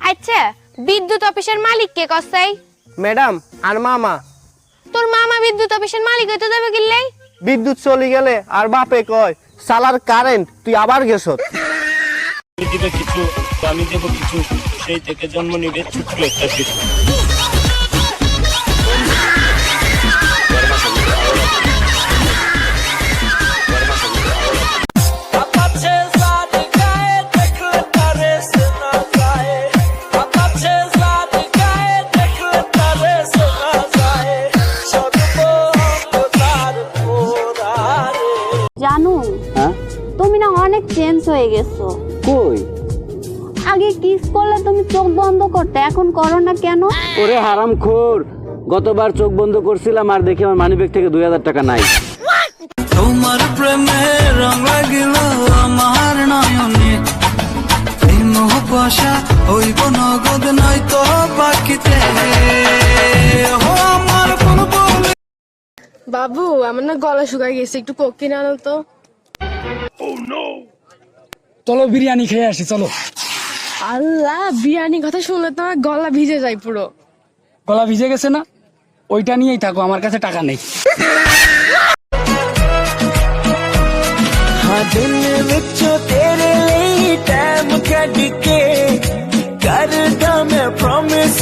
আচ্ছা, বিদ্যুৎ অফিসের মালিক কে কসাই? ম্যাডাম আর মামা। তোর মামা বিদ্যুৎ অফিসের মালিক হইতে যাবে কিল্লাই? বিদ্যুৎ চলে গেলে আর বাপে কয় সালার কারেন্ট তুই আবার গেছত। দিবে কিছু, আমি দেবো কিছু, সেই থেকে জন্ম নিবে ছোট্ট একটা শিশু। জানো তুমি না অনেক চেঞ্জ হয়ে গেছো। কই? আগে কিস করলে তুমি চোখ বন্ধ করতে, এখন করো না কেন? ওরে হারামখোর, গতবার চোখ বন্ধ করছিলাম আর দেখি আমার মানিব্যাগ থেকে 2000 টাকা নাই। তোমার প্রেমে রং লাগিল আমার নয়নে, এই মোহ বসা হইব নগদ নয়তো বাকিতে। বাবু, আমার না গলা শুকায় গেছে, একটু কোক কিনে আনো তো। চলো বিরিয়ানি খেয়ে আসি, চলো। আল্লাহ, বিরিয়ানি কথা শুনলে তো আমার গলা ভিজে যায় পুরো। গলা ভিজে গেছে না? ওইটা নিয়েই থাকো, আমার কাছে টাকা নেই। ਦਿਨ ਵਿੱਚੋਂ ਤੇਰੇ ਲਈ ਟਾਈਮ ਕੱਢ ਕੇ ਕਰਦਾ ਮੈਂ ਪ੍ਰੋਮਿਸ